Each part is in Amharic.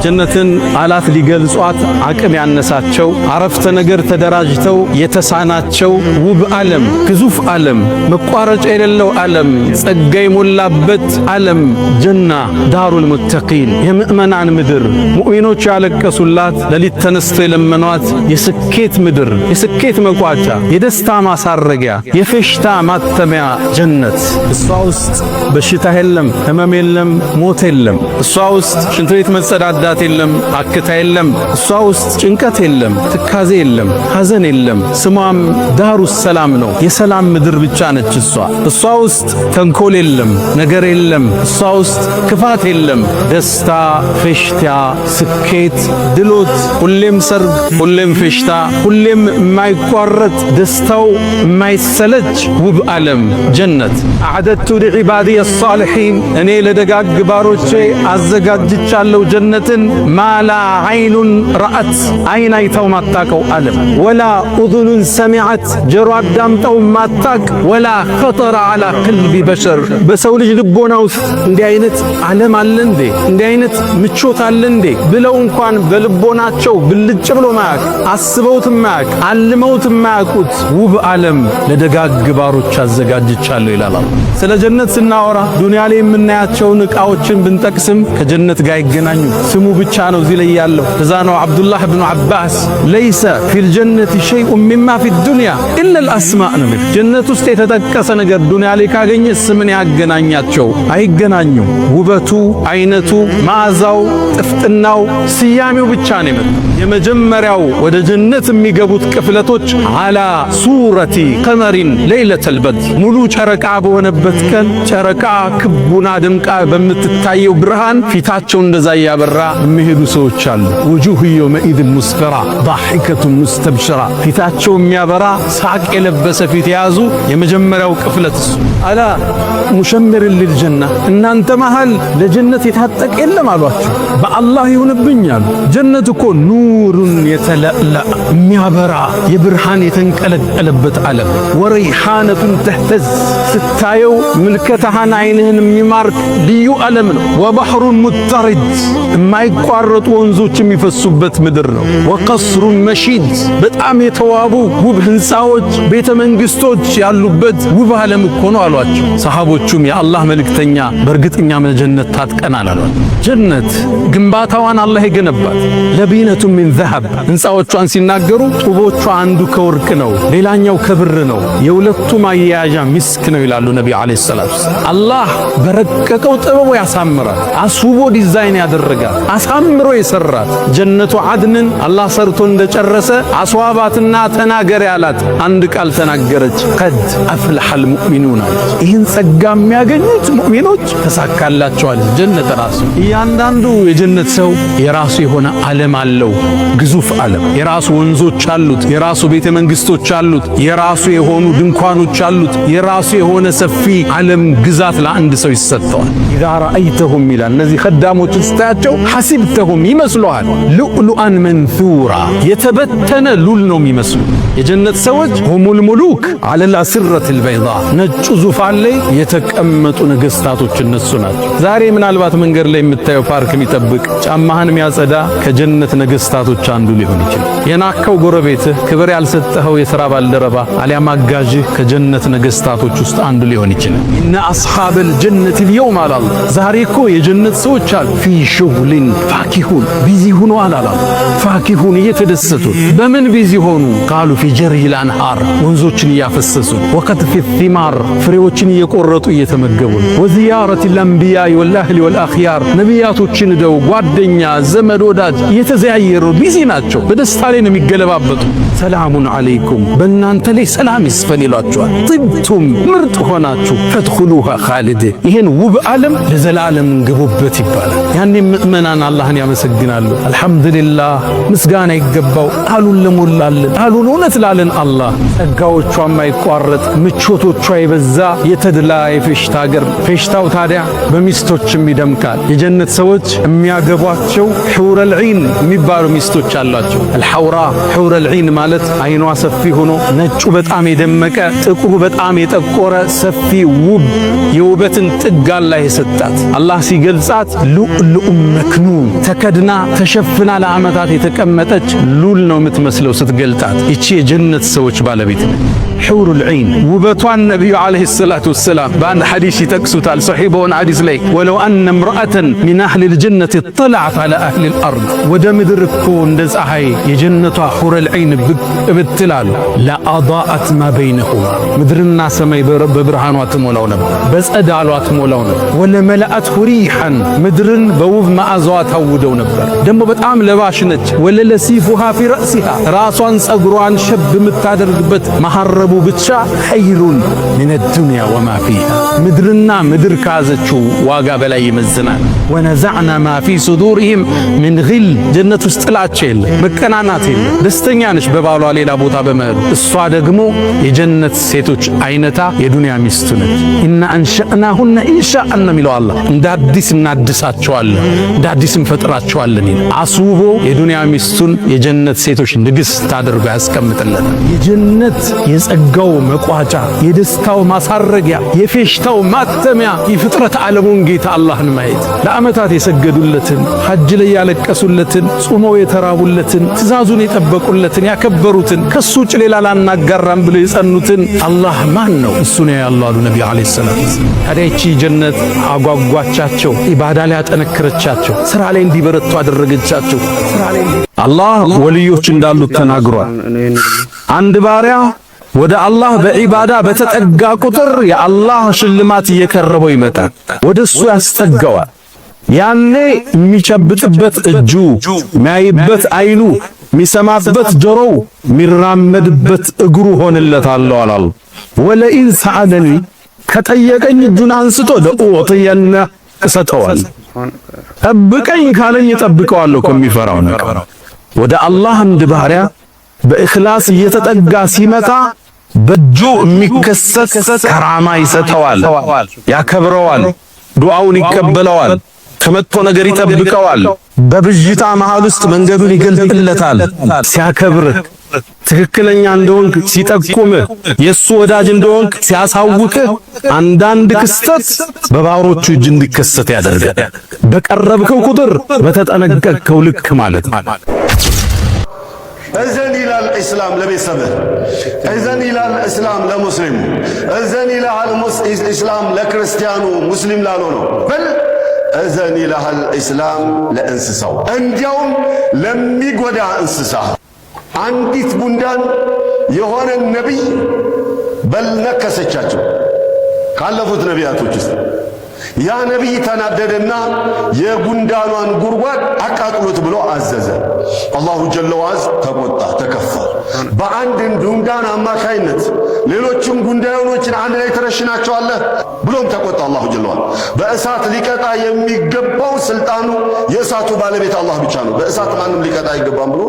ጀነትን አላት ሊገልጿት አቅም ያነሳቸው አረፍተ ነገር ተደራጅተው የተሳናቸው ውብ ዓለም፣ ግዙፍ ዓለም፣ መቋረጫ የሌለው ዓለም፣ ጸጋ የሞላበት ዓለም ጀና ዳሩል ሙተቂን የምእመናን ምድር ሙእሚኖች ያለቀሱላት ሌሊት ተነስተው የለመኗት የስኬት ምድር የስኬት መቋጫ የደስታ ማሳረጊያ የፌሽታ ማተሚያ ጀነት። እሷ ውስጥ በሽታ የለም፣ ህመም የለም፣ ሞት የለም። እሷ ውስጥ ሽንት ቤት መጸዳዳት የለም፣ አክታ የለም። እሷ ውስጥ ጭንቀት የለም፣ ትካዜ የለም፣ ሐዘን የለም። ስሟም ዳሩ ሰላም ነው፣ የሰላም ምድር ብቻ ነች እሷ። እሷ ውስጥ ተንኮል የለም፣ ነገር የለም። እሷ ውስጥ ክፋት የለም። ደስታ፣ ፌሽታ፣ ስኬት፣ ድሎት፣ ሁሌም ሰርግ፣ ሁሌም ፌሽታ፣ ሁሌም የማይቋረጥ ደስታው የማይሰለች ውብ ዓለም ጀነት። አዕደቱ ሊዒባዲየ ሷሊሒን እኔ ለደጋግ ባሮቼ አዘጋጅቻለሁ ጀነትን ማላ ዐይኑን ረአት አይን አይተው ማታቀው ዓለም ወላ ኡዙኑን ሰሚዐት ጆሮ አዳምጠው ማታቅ ወላ ኸጠረ ዐላ ቀልቢ በሸር በሰው ልጅ ልቦና ውስጥ እንዲህ አይነት ዓለም አለ እንዴ እንዲህ አይነት ምቾት አለ እንዴ ብለው እንኳን በልቦናቸው ብልጭ ብሎ ማያቅ አስበውት ማያቅ አልመውት ማያቁት ውብ ዓለም ለደጋግ ባሮች አዘጋጅቻለሁ ይላል። ስለ ጀነት ስናወራ ዱንያ ላይ የምናያቸውን ዕቃዎችን ብንጠቅስም ከጀነት ጋር ይገናኙ ስሙ ብቻ ነው እዚህ ላይ ያለው። እዛ ነው አብዱላህ ብኑ አባስ ለይሰ ፊል ጀነቲ ሸይኡን ሚማ ፊ ዱንያ ኢላ አልአስማእ ነው። ጀነት ውስጥ የተጠቀሰ ነገር ዱንያ ላይ ካገኘ ስምን ያገናኛቸው አይገናኙም። ውበቱ፣ አይነቱ፣ መዓዛው፣ ጥፍጥናው፣ ስያሜው ብቻ ነው። የመጀመሪያው ወደ ጀነት የሚገቡት ቅፍለቶች አላ ሱረቲ ቀመሪን ለይለተል በድር ሙሉ ጨረቃ በሆነበት ቀን ጨረቃ ክቡና ድምቃ በምትታየው ብርሃን ፊታቸው እንደዛ ያበራ የሚሄዱ ሰዎች አሉ። ውጁህ የውመኢዝ ሙስፈራ ዳሒከቱን ሙስተብሽራ ፊታቸው የሚያበራ ሳቅ የለበሰ ፊት የያዙ የመጀመሪያው ቅፍለት አላ ሙሸምር ሊልጀና እናንተ መሃል ለጀነት የታጠቀ የለም አሏቸው። በአላህ ይሁንብኛል ጀነት እኮ ኑሩን የተለእለ የሚያበራ የብርሃን የተንቀለቀለበት ዓለም ወረይሓነቱን ተህተዝ ስታየው ምልከታህን አይንህን የሚማርክ ልዩ ዓለም ነው። ወባሕሩን ሙተሪድ የማይቋረጡ ወንዞች የሚፈሱበት ምድር ነው። ወቀስሩን መሺድ በጣም የተዋቡ ውብ ሕንፃዎች ቤተ መንግሥቶች ያሉበት ውብ ዓለም እኮ ነው አሏቸው። ሰሃቦቹም የአላህ መልእክተኛ በእርግጠኛ ጀነት ታጥቀናል አሏቸው። ጀነት ግንባታዋን አላህ የገነባት ለቢነቱ ሚን ዘሀብ ሕንፃዎቿን ሲናገሩ ጡቦቿ አንዱ ከወርቅ ነው፣ ሌላኛው ከብር ነው፣ የሁለቱም አያያዣ ሚስክ ነው ይላሉ ነቢ ዓለይሂ ሰላቱ ወሰላም። አላህ በረቀቀው ጥበቡ ያሳምራል፣ አስውቦ ዲዛይን ያደረጋል፣ አሳምሮ የሰራት ጀነቱ አድንን አላህ ሰርቶ እንደጨረሰ አስዋባትና ተናገር ያላት አንድ ቃል ተናገረች። ቀድ አፍለሐል ሙእሚኑን አለች። ይህን ጸጋ የሚያገኙት ሙእሚኖች ተሳካላቸዋል። ጀነት ራሱ እያንዳንዱ የጀነት ሰው የራሱ የሆነ ዓለም አለው። ግዙፍ ዓለም የራሱ ወንዞች አሉት፣ የራሱ ቤተ መንግሥቶች አሉት፣ የራሱ የሆኑ ድንኳኖች አሉት፣ የራሱ የሆነ ሰፊ ዓለም ግዛት ለአንድ ሰው ይሰጠዋል። ኢዛ ረአይተሁም ይላል እነዚህ ኸዳሞችን ስታያቸው ሐሲብተሁም ይመስሉሃል ሉእሉአን መንሱራ የተበተነ ሉል ነው የሚመስሉ። የጀነት ሰዎች ሁሙል ሙሉክ ዐለል አስረቲል በይዳ ነጩ ዙፋን ላይ የተቀመጡ ነገሥታቶች እነሱ ናቸው። ዛሬ ምናልባት መንገድ ላይ የምታየው ፓርክ የሚጠብቅ ጫማህን የሚያጸዳ ከጀነት ነገሥታቶች አንዱ ሊሆን ይችላል። የናከው ጎረቤትህ ክብር ያልሰጠኸው የሥራ ባልደረባ አሊያም አጋዥህ ከጀነት ነገሥታቶች ውስጥ አንዱ ሊሆን ይችላል። ኢነ አስሓበል ጀነት ልየውም አላል ዛሬ እኮ የጀነት ሰዎች አሉ ፊ ሹግሊን ፋኪሁን ቢዚ ሁኑ አላል ፋኪሁን እየተደሰቱ በምን ቢዚ ሆኑ ቃሉ ፊ ጀሪሂል አንሃር ወንዞችን እያፈሰሱ ወቀጥፊ ቲማር ፍሬዎችን እየቆረጡ እየተመገቡ ወዚያረቲል አንቢያ ወልአህሊ ወልአኽያር ነቢያቶችን ደው ጓደኛ ዘመድ ወዳጅ እየተዘያየሩ ቢዚ ናቸው። በደስታ ላይ ነው የሚገለባበጡ። ሰላሙን ዐለይኩም በእናንተ ላይ ሰላም ይስፈን ይሏቸዋል። ጥብቱም ምርጥ ሆናችሁ ፈድኹሉሃ ኻሊድ ይህን ውብ ዓለም ለዘላለም ግቡበት ይባላል። ያኔ ምእመናን አላህን ያመሰግናሉ። አልሐምዱሊላህ ምስጋና ይገባው ቃሉን ለሞላልን ቃሉን እውነት ላለን አላህ ጸጋዎቿ የማይቋረጥ ምቾቶቿ የበዛ የተድላ የፌሽታ አገር። ፌሽታው ታዲያ በሚስቶችም ይደምቃል። የጀነት ሰዎች የሚያገቧቸው ሑረል ዒን የሚባሉ ሚስቶች አሏቸው። አልሐውራ ሑረል ዒን ማለት አይኗ ሰፊ ሆኖ ነጩ በጣም የደመቀ ጥቁሩ በጣም የጠቆረ ሰፊ ውብ የውበትን ጥግ አላህ የሰጣት። አላህ ሲገልጻት ሉእሉእ መክኑን መክኑን ተከድና ተሸፍና ለዓመታት የተቀመጠች ሉል ነው የምትመስለው ስትገልጣት። ይቺ የጀነት ሰዎች ባለቤት ነች። ሑሩል ዒን ውበቷን ነቢዩ ዓለይሂ ሰላቱ ወሰላም በአንድ ሐዲስ ይጠቅሱታል። ሰሒህ በሆነ ሐዲስ ላይ ወለው አነ እምረአተን ሚን አህሊል ጀነት ጠለዐት ዐላ አህሊል አርድ ወደ ምድር እኮ እንደ ፀሐይ የጀነቷ ሑሩል ዒን ብቅ ብትላሉ ለአዳአት ማ በይነሁማ ምድርና ሰማይ በብርሃኗ ትሞላው ነበር፣ በጸዳሏ ትሞላው ነበር። ወለመለአት ሪሐን ምድርን በውብ መዓዛዋ ታውደው ነበር። ደግሞ በጣም ለባሽ ነች። ወለለሲፉሃ ፊ ረእሲሃ ራሷን ጸጉሯን ሸብ የምታደርግበት መሐረቡ ብቻ ኸይሩን ሚነ ዱንያ ወማ ፊሃ ምድርና ምድር ከያዘችው ዋጋ በላይ ይመዝናል። ወነዘዕና ማ ፊ ሱዱሪሂም ሚን ግል ጀነት ውስጥ ጥላቻ የለ፣ መቀናናት የለ። ደስተኛ ነች በባሏ ሌላ ቦታ በመሄዱ። እሷ ደግሞ የጀነት ሴቶች አይነታ የዱንያ ሚስቱ ነች። ኢና አንሸእናሁነ ኢንሻአን የሚለው አላህ እንደ አዲስ እናድሳቸዋለን፣ እንደ አዲስ እንፈጥራቸዋለን። አስውቦ የዱንያ ሚስቱን የጀነት ሴቶች ንግሥት አድርጎ ያስቀምጥለታል። የጀነት የጸጋው መቋጫ፣ የደስታው ማሳረጊያ፣ የፌሽታው ማተሚያ የፍጥረት ዓለሙን ጌታ አላህን ማየት፣ ለዓመታት የሰገዱለትን፣ ሐጅ ላይ ያለቀሱለትን፣ ጾመው የተራቡለትን፣ ትእዛዙን የጠበቁለትን፣ ያከበሩትን፣ ከሱ ውጭ ሌላ ላናጋራም ብለው የጸኑትን አላህ ማን ነው? እሱ ነው ያለው አሉ ነቢ ዓለይሂ ሰላም። ታዲያ ይቺ ጀነት አጓጓቻቸው፣ ኢባዳ ላይ ያጠነከረቻቸው፣ ስራ ላይ እንዲበረቱ አደረገቻቸው። አላህ ወልዮች እንዳሉት ተናግሯል። አንድ ባሪያ ወደ አላህ በዒባዳ በተጠጋ ቁጥር የአላህ ሽልማት እየቀረበው ይመጣል፣ ወደ እሱ ያስጠጋዋል። ያኔ የሚጨብጥበት እጁ፣ የሚያይበት አይኑ፣ የሚሰማበት ጆሮው፣ የሚራመድበት እግሩ ሆንለታለሁ አላህ። ወለኢን ሰዐለኒ ከጠየቀኝ እጁን አንስቶ ለኡዕጢየነ እሰጠዋል። ጠብቀኝ ካለኝ እጠብቀዋለሁ ከሚፈራው ነገር። ወደ አላህ አንድ ባሪያ በእኽላስ እየተጠጋ ሲመጣ በእጁ የሚከሰት ከራማ ይሰጠዋል፣ ያከብረዋል፣ ዱዓውን ይቀበለዋል፣ ከመጥፎ ነገር ይጠብቀዋል። በብዥታ መሃል ውስጥ መንገዱን ይገልጥለታል። ሲያከብርህ ትክክለኛ እንደሆንክ ሲጠቁምህ፣ የሱ ወዳጅ እንደሆንክ ሲያሳውቅህ፣ አንዳንድ ክስተት በባሮቹ እጅ እንዲከሰት ያደርጋል። በቀረብከው ቁጥር በተጠነቀቅከው ልክ ማለት ነው። እዘን ይላል ኢስላም ለቤተሰብህ፣ እዘን ይላል እስላም ለሙስሊሙ፣ እዘን ይላል ኢስላም ለክርስቲያኑ ሙስሊም ላልሆነው በል እዘን ይላል ኢስላም ለእንስሳው፣ እንዲያውም ለሚጎዳ እንስሳ። አንዲት ጉንዳን የሆነ ነቢይ በልነከሰቻቸው ካለፉት ነቢያቶች ውስጥ። ያ ነቢይ ተናደደና የጉንዳኗን ጉድጓድ አቃጥሉት ብሎ አዘዘ። አላሁ ጀለ ወዐዝ ተቆጣ፣ ተከፋ። በአንድ ጉንዳን አማካይነት ሌሎችም ጉንዳኖችን አንድ ላይ ተረሽናቸዋለህ ብሎም ተቆጣ አላሁ ጀለ ወዐዝ። በእሳት ሊቀጣ የሚገባው ስልጣኑ የእሳቱ ባለቤት አላህ ብቻ ነው፣ በእሳት ማንም ሊቀጣ አይገባም ብሎ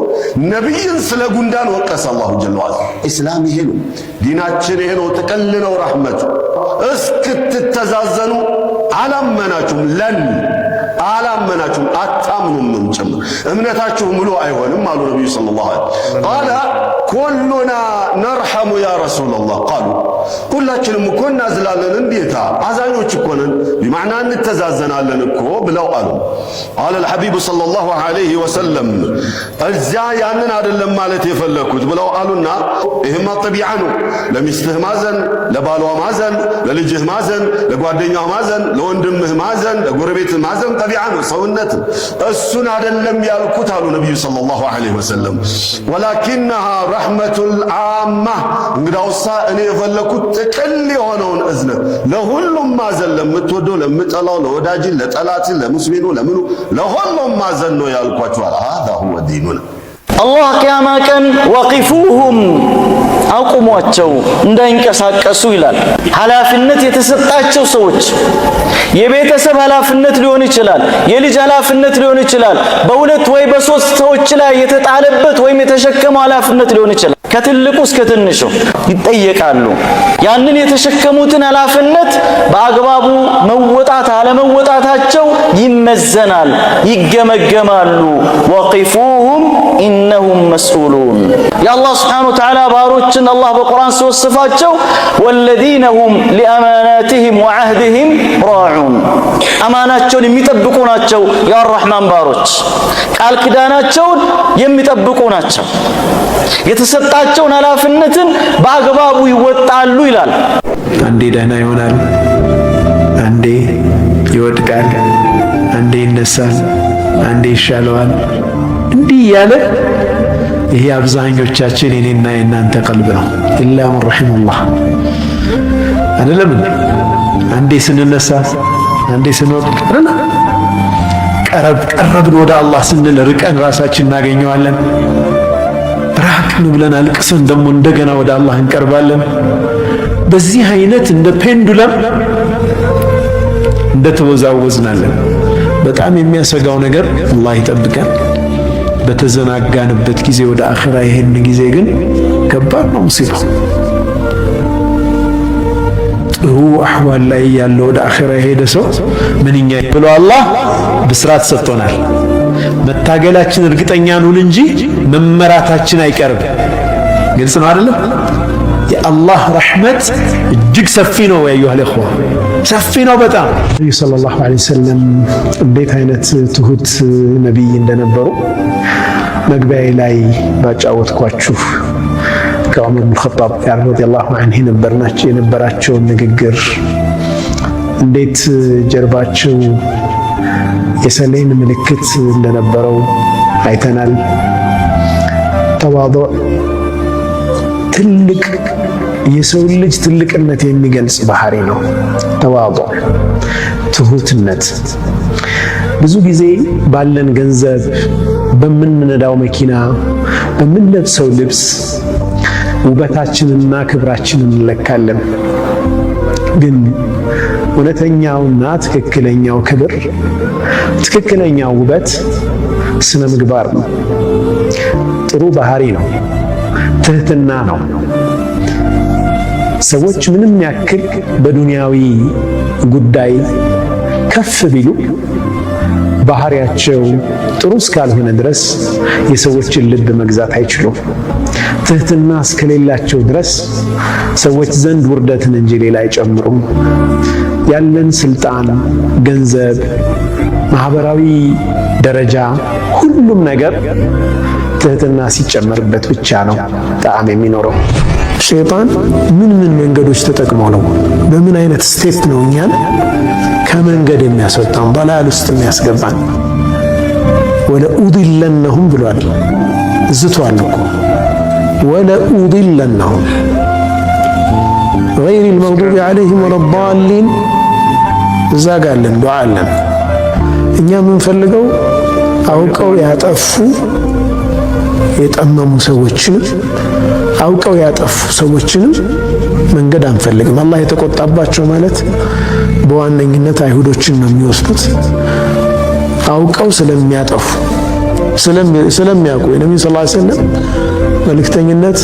ነቢይን ስለ ጉንዳን ወቀሰ አላሁ ጀለ ወዐዝ። ኢስላም ይሄ ነው፣ ዲናችን ይሄ ነው፣ ጥቅል ነው ረሕመቱ። እስክትተዛዘኑ አላመናችሁም፣ አላመናችሁም፣ አታምኑም ጭምር እምነታችሁ ሙሉ አይሆንም አሉ ነቢዩ ሰለላሁ ዐለይሂ ወሰለም። ቃለ ኩሉና ነርሐሙ ያ ረሱለላህ ቃሉ ሁላችንም እኮ እናዝላለን፣ እንዴታ አዛኞች እኮ ነን፣ ቢማዕና እንተዛዘናለን እኮ ብለው አሉ። ቃለ አልሐቢቡ ሰለላሁ ዐለይሂ ወሰለም እዚያ ያንን አይደለም ማለት የፈለግኩት ብለው አሉና ይህማ ጠቢዓ ነው፣ ለሚስትህ ማዘን፣ ለባሏ ማዘን፣ ለልጅህ ማዘን፣ ለጓደኛው ማዘን፣ ለወንድምህ ማዘን፣ ለጎረቤትህ ማዘን ጠቢዓ ነው፣ ሰውነት። እሱን አይደለም ያልኩት አሉ ነቢዩ ሰለላሁ ዐለይሂ ወሰለም። ወላኪነሃ ረሕመቱል ዓማ እንግዳውሳ እኔ የፈለግኩት ጥቅል የሆነውን እዝነት ለሁሉም ማዘን፣ ለምትወደው፣ ለምጠላው፣ ለወዳጅ፣ ለጠላት፣ ለሙስሊሙ፣ ለምኑ ለሁሉም ማዘን ነው ያልኳቸዋል። هذا هو ديننا አላህ ቂያማ ቀን ወቂፉሁም አቁሟቸው እንዳይንቀሳቀሱ ይላል። ኃላፊነት የተሰጣቸው ሰዎች የቤተሰብ ኃላፊነት ሊሆን ይችላል፣ የልጅ ኃላፊነት ሊሆን ይችላል፣ በሁለት ወይ በሶስት ሰዎች ላይ የተጣለበት ወይም የተሸከመው ኃላፊነት ሊሆን ይችላል። ከትልቁ እስከ ትንሹ ይጠየቃሉ። ያንን የተሸከሙትን ኃላፊነት በአግባቡ መወጣት አለመወጣታቸው ይመዘናል፣ ይገመገማሉ። ወቂፉሁም ኢነሁም መስኡሉን። የአላህ ስብሓነሁ ወተዓላ ባሮችን አላህ በቁርአን ሲወስፋቸው ወለዚነ ሁም ሊአማናቲሂም ወዐህዲሂም ራዑን፣ አማናቸውን የሚጠብቁ ናቸው። የአራሕማን ባሮች ቃል ኪዳናቸውን የሚጠብቁ ናቸው። የተሰጣቸውን ኃላፊነትን በአግባቡ ይወጣሉ ይላል። አንዴ ደህና ይሆናል፣ አንዴ ይወድቃል፣ አንዴ ይነሳል፣ አንዴ ይሻለዋል። እንዲህ እያለ ይሄ አብዛኞቻችን የኔና የናንተ ቀልብ ነው። ኢላ መን ረሒመሁላህ አይደለም። አንዴ ስንነሳ፣ አንዴ ስንወድቅ ቀረብን ወደ አላህ ስንል ርቀን ራሳችን እናገኘዋለን። ራቅን ብለን አልቅሰን ደግሞ እንደገና ወደ አላህ እንቀርባለን። በዚህ አይነት እንደ ፔንዱለም እንደተወዛወዝናለን። በጣም የሚያሰጋው ነገር አላህ ይጠብቀን። በተዘናጋንበት ጊዜ ወደ አኺራ ይሄን ጊዜ ግን ከባድ ነው ሙሲባ። ጥሩ አህዋል ላይ ያለው ወደ አኺራ የሄደ ሰው ምንኛ ብሎ አላህ ብስራት ሰጥቶናል። መታገላችን እርግጠኛ ነን እንጂ መመራታችን አይቀርም። ግልጽ ነው አይደለም? የአላህ ረሕመት እጅግ ሰፊ ነው። ያዩሃል እኽዋ ሰፊ ነው በጣም። ነብዩ ሰለላሁ ዐለይሂ ወሰለም እንዴት አይነት ትሁት ነቢይ እንደነበሩ መግቢያዬ ላይ ባጫወትኳችሁ ከዑመር ብን ኸጣብ ጋር ረዲየላሁ ዐንሁ የነበራቸውን ንግግር እንዴት ጀርባቸው የሰሌን ምልክት እንደነበረው አይተናል። ተዋዱዕ ትልቅ የሰው ልጅ ትልቅነት የሚገልጽ ባህሪ ነው። ተዋዱዕ ትሁትነት። ብዙ ጊዜ ባለን ገንዘብ፣ በምንነዳው መኪና፣ በምንለብሰው ልብስ ውበታችንና ክብራችንን እንለካለን። ግን እውነተኛውና ትክክለኛው ክብር፣ ትክክለኛው ውበት ስነ ምግባር ነው። ጥሩ ባህሪ ነው። ትህትና ነው። ሰዎች ምንም ያክል በዱንያዊ ጉዳይ ከፍ ቢሉ ባህሪያቸው ጥሩ እስካልሆነ ድረስ የሰዎችን ልብ መግዛት አይችሉም። ትህትና እስከሌላቸው ድረስ ሰዎች ዘንድ ውርደትን እንጂ ሌላ አይጨምሩም። ያለን ስልጣን፣ ገንዘብ፣ ማህበራዊ ደረጃ፣ ሁሉም ነገር ትህትና ሲጨመርበት ብቻ ነው ጣዕም የሚኖረው። ሸይጣን ምን መንገዶች ተጠቅሞ ነው፣ በምን አይነት ስቴፕ ነው እኛን ከመንገድ የሚያስወጣን፣ በላል ውስጥ የሚያስገባን? ወለኡድለነሁም ብሏል፣ ዝቷል እኮ ወለኡድለነሁም ገይሪል መግዱቢ ዐለይሂም ወለዳሊን። እዛ ጋር አለን ዱዓ አለን። እኛ የምንፈልገው አውቀው ያጠፉ የጠመሙ ሰዎችንም አውቀው ያጠፉ ሰዎችንም መንገድ አንፈልግም። አላህ የተቆጣባቸው ማለት በዋነኝነት አይሁዶችን ነው የሚወስዱት። አውቀው ስለሚያጠፉ ስለሚያውቁ የነብዩ ሰለላሁ ዐለይሂ ወሰለም መልእክተኝነት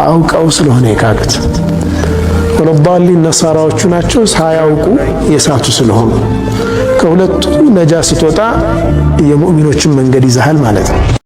አውቀው ስለሆነ የካዱት። ወለዳሊን ነሳራዎቹ ናቸው፣ ሳያውቁ የሳቱ ስለሆኑ። ከሁለቱ ነጃ ስትወጣ የሙእሚኖችን መንገድ ይዘሃል ማለት ነው።